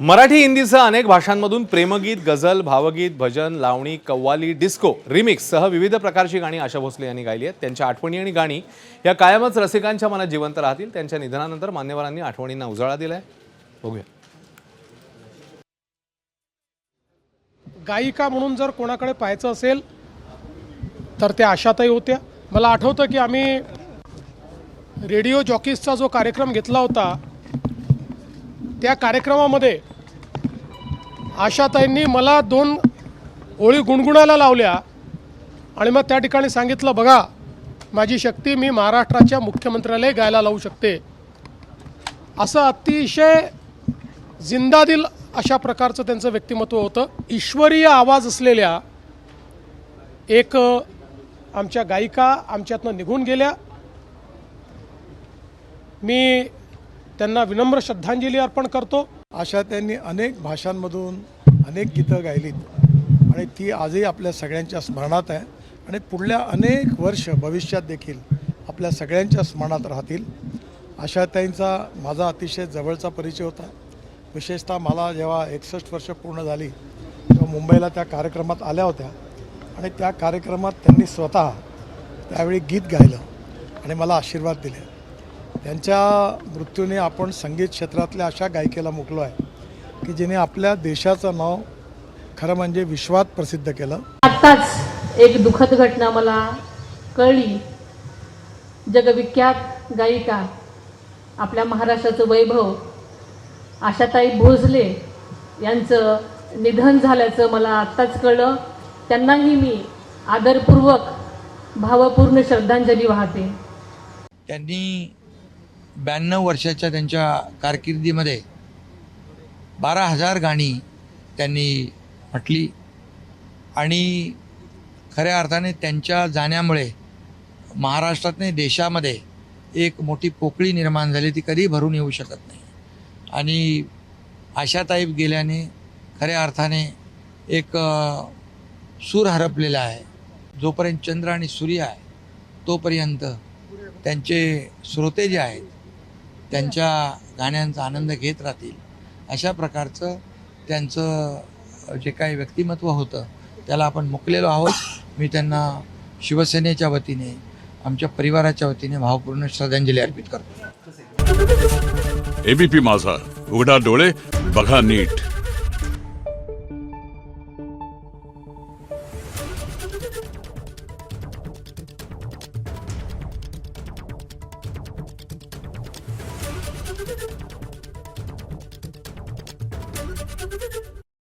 मराठी हिंदीसह अनेक भाषांमधून प्रेमगीत, गझल, भावगीत, भजन, लावणी, कव्वाली, डिस्को, रिमिक्स सह विविध प्रकारची गाणी आशा भोसले यांनी गायली आहेत। त्यांच्या आठवणी आणि गाणी या कायमच रसिकांच्या मनात जिवंत राहतील। त्यांच्या निधनानंतर मान्यवरांनी आठवणींना उजाळा दिलाय। बघूया। गायिका म्हणून जर कोणाकडे पाहायचं असेल तर त्या आशाताई होत्या। मला आठवतं की आम्ही रेडिओ जॉकीजचा जो कार्यक्रम घेतला होता त्या कार्यक्रमामध्ये आशाताईंनी मला 2 ओळी गुणगुणायला लावल्या आणि मग त्या ठिकाणी सांगितलं, बघा माझी शक्ती, मी महाराष्ट्राच्या मुख्यमंत्र्याला गायला लावू शकते। असं अतिशय जिंदादिल अशा प्रकारचं त्यांचं व्यक्तिमत्व होतं। ईश्वरीय आवाज असलेल्या एक आमच्या गायिका आमच्यातनं निघून गेल्या। मी त्यांना विनम्र श्रद्धांजली अर्पण करतो। आशा त्यांनी अनेक भाषांमधून अनेक गीतं गायलीत आणि ती आजही आपल्या सगळ्यांच्या स्मरणात आहे आणि पुढल्या अनेक वर्ष भविष्यात देखील आपल्या सगळ्यांच्या स्मरणात राहतील। आशाताईंचा माझा अतिशय जवळचा परिचय होता। विशेषतः मला जेव्हा 61 वर्ष पूर्ण झाली तेव्हा मुंबईला त्या कार्यक्रमात आल्या होत्या आणि त्या कार्यक्रमात त्यांनी स्वतः त्यावेळी गीत गायलं आणि मला आशीर्वाद दिले। त्यांच्या मृत्यूने आपण संगीत क्षेत्रातल्या अशा गायिकेला मुकलो आहे की जिने आपल्या देशाचं नाव खरं म्हणजे विश्वात प्रसिद्ध केलं। आत्ताच एक दुःखद घटना मला कळली। जगविख्यात गायिका, आपल्या महाराष्ट्राचं वैभव आशाताई भोसले यांचं निधन झाल्याचं मला आत्ताच कळलं। त्यांनाही मी आदरपूर्वक भावपूर्ण श्रद्धांजली वाहते। त्यांनी 92 वर्षाच्या त्यांच्या कारकिर्दीमध्ये 12,000 गाणी त्यांनी म्हटली आणि खऱ्या अर्थाने त्यांच्या जाण्यामुळे महाराष्ट्रात नाही देशामध्ये एक मोठी पोकळी निर्माण झाली, ती कधी भरून येऊ शकत नाही। आणि आशाताई गेल्याने खऱ्या अर्थाने एक सूर हरपलेला आहे। जोपर्यंत चंद्र आणि सूर्य आहे तोपर्यंत त्यांचे श्रोते जे आहेत त्यांच्या गाण्यांचा आनंद घेत राहतील। अशा प्रकारचं त्यांचं जे काही व्यक्तिमत्व होतं त्याला आपण मुकलेलो आहोत। मी त्यांना शिवसेनेच्या वतीने, आमच्या परिवाराच्या वतीने भावपूर्ण श्रद्धांजली अर्पित करतो। एबीपी माझा, उघडा डोळे बघा नीट।